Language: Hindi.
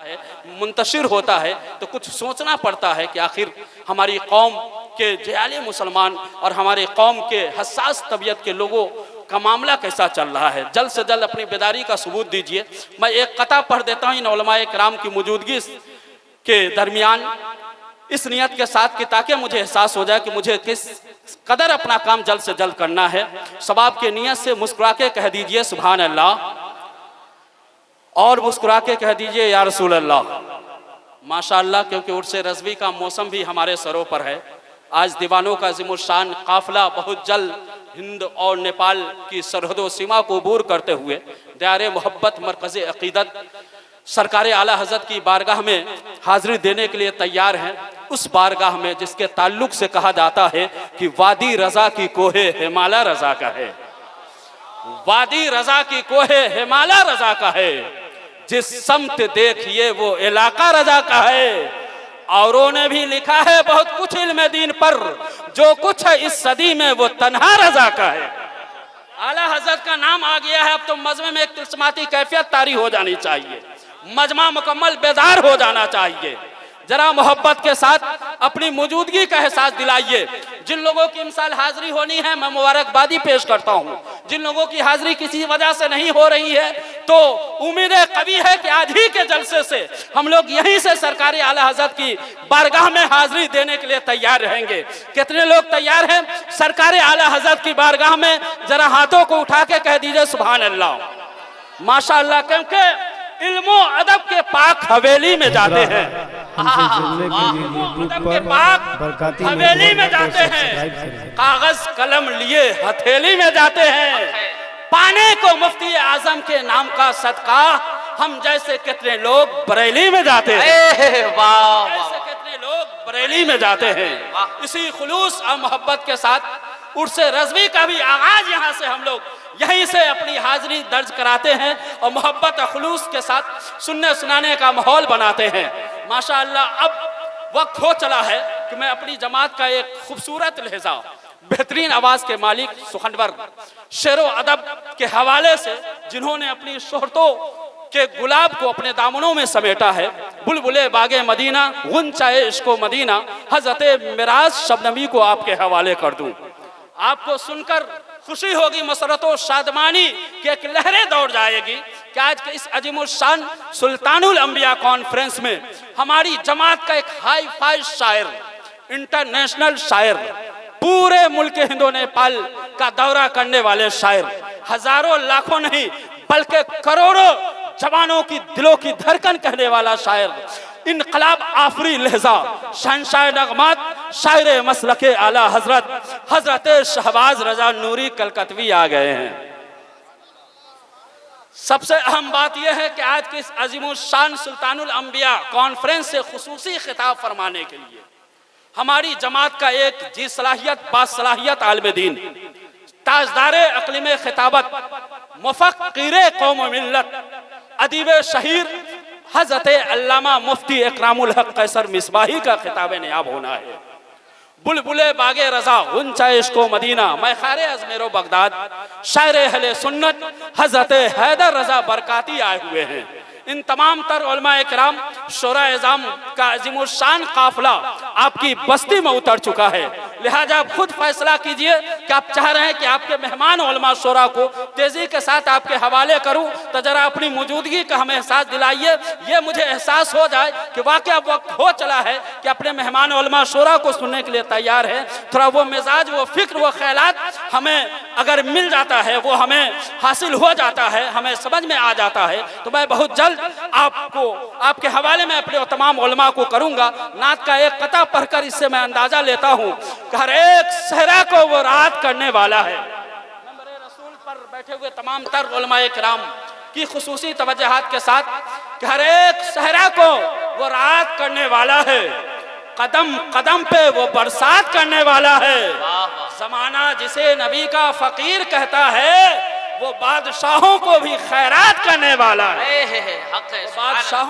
है, मुंतशिर होता है, तो कुछ सोचना पड़ता है कि आखिर हमारी कौम के जयाली मुसलमान और हमारे कौम के हसास तबीयत के लोगों का मामला कैसा चल रहा है। जल्द से जल्द अपनी बेदारी का सबूत दीजिए। मैं एक कता पढ़ देता हूँ इन उलमाए किराम की मौजूदगी के दरमियान, इस नियत के साथ कि ताकि मुझे एहसास हो जाए कि मुझे किस कदर अपना काम जल्द से जल्द करना है। सवाब के नियत से मुस्कुरा के कह दीजिए सुभान अल्लाह, और मुस्कुरा के कह दीजिए या रसूल अल्लाह। माशाअल्लाह, क्योंकि उर्स रज़वी का मौसम भी हमारे सरों पर है। आज दीवानों का ज़िमुशान काफिला बहुत जल्द हिंद और नेपाल की सरहदों सीमा को अबूर करते हुए दायरे मोहब्बत मरकज़ अक़ीदत सरकार आला हज़रत की बारगाह में हाज़िरी देने के लिए तैयार हैं। उस बारगाह में जिसके ताल्लुक से कहा जाता है कि वादी रज़ा की कोहे हिमालय रज़ा का है, वादी रज़ा की कोहे हिमालय रज़ा का है, जिस समत देखिए वो इलाका रज़ा का है। औरों ने भी लिखा है बहुत कुछ इल्म दीन पर, जो कुछ है इस सदी में वो तन्हा रज़ा का है। आला हज़रत का नाम आ गया है, अब तो मजमे में एक तिल्स्माती कैफियत तारी हो जानी चाहिए, मजमा मुकम्मल बेदार हो जाना चाहिए। जरा मोहब्बत के साथ अपनी मौजूदगी का एहसास दिलाइए। जिन लोगों की मिसाल हाजिरी होनी है, मैं मुबारकबादी पेश करता हूँ। जिन लोगों की हाजिरी किसी वजह से नहीं हो रही है, तो उम्मीद कभी है कि आज ही के जलसे से हम लोग यहीं से सरकारी आला हज़रत की बारगाह में हाजिरी देने के लिए तैयार रहेंगे। कितने लोग तैयार हैं सरकारी आला हज़रत की बारगाह में? जरा हाथों को उठा के कह दीजिए सुभान अल्लाह। माशाअल्लाह, क्योंकि इल्मो अदब के पाक हवेली में जाते हैं, अदब के पाक हवेली में जाते हैं, कागज कलम लिए हथेली में जाते हैं। पाने को मुफ्ती आजम के नाम का सदका हम जैसे कितने लोग बरेली में जाते हैं, ऐसे कितने लोग बरेली में जाते हैं। इसी खुलूस और मोहब्बत के साथ उर्स रज़वी का भी आगाज यहाँ से हम लोग यहीं से अपनी हाजिरी दर्ज कराते हैं और मोहब्बत और खुलूस के साथ सुनने सुनाने का माहौल बनाते हैं। माशाअल्लाह, अब वक्त हो चला है कि मैं अपनी जमात का एक खूबसूरत लहजा बेहतरीन आवाज़ के मालिक सुखनवर शेरो अदब के हवाले से, जिन्होंने अपनी शोहरतों के गुलाब को अपने दामनों में समेटा है, बुलबुले बागे मदीना गुंचाए इश्को मदीना, हज़रत मिराज शबनमी को आपके हवाले कर दूं। आपको सुनकर खुशी होगी, मसरतो शादमानी की एक लहरें दौड़ जाएगी कि आज के इस अजीमुल शान सुल्तानुल अंबिया कॉन्फ्रेंस में हमारी जमात का एक हाई फाई शायर, इंटरनेशनल शायर, पूरे मुल्क हिंदो नेपाल का दौरा करने वाले शायर, हजारों लाखों नहीं बल्कि करोड़ों जवानों की दिलों की धड़कन कहने वाला शायर, इनकलाब आफरी लहजा शहंशाह नगमात शायर मसलके आला हजरत शहबाज रजा नूरी कलकतवी आ गए हैं। सबसे अहम बात यह है कि आज के इस अजीमुल शान सुल्तानुल अंबिया कॉन्फ्रेंस से खुसूसी खिताब फरमाने के लिए हमारी जमात का एक जी सलाहियत बासलाहियत आलिम दीन, ताजदारे अक़लिम खिताबत, मुफ़क्किरे कौम व मिल्लत, अदीब शहीर हज़रत अल्लामा मुफ्ती इकरामुल हक कैसर मिसबाही का खिताब नियाब होना है। बुलबुले बागे रजा गुंचाए इश्को मदीना, मैं खारे अजमेरो बगदाद, शायर अहले सुन्नत हज़रत हैदर रजा बरकाती आए हुए हैं। इन तमाम तर उलमा इकराम शोरा एज़ाम का अजीमुल शान काफिला आपकी बस्ती में उतर चुका है। लिहाजा आप खुद फैसला कीजिए कि आप चाह रहे हैं कि आपके मेहमान उलमा शोरा को तेजी के साथ आपके हवाले करूं, तो जरा अपनी मौजूदगी का हमें एहसास दिलाइए। ये मुझे एहसास हो जाए कि वाकई अब वक्त हो चला है कि अपने मेहमान उलमा शोरा को सुनने के लिए तैयार है। थोड़ा वो मिजाज, वो फिक्र, वो ख्यालात हमें अगर मिल जाता है, वो हमें हासिल हो जाता है, हमें समझ में आ जाता है, तो मैं बहुत जल्द आपको आपके हवाले में अपने तमाम उलमा को करूंगा। नात का एक कता पढ़कर इससे मैं अंदाजा लेता हूं कि हर एक सहरा को वो राहत करने वाला है। नंबर रसूल पर बैठे हुए तमाम तर उलमाए किराम की खुसूसी तवज्जुहात के साथ कि हर एक सहरा को वो राहत करने वाला है, कदम कदम पे वो बरसात करने वाला है। जमाना जिसे नबी का फकीर कहता है, वो बादशाहों को भी खैरात करने वाला है। बादशाहों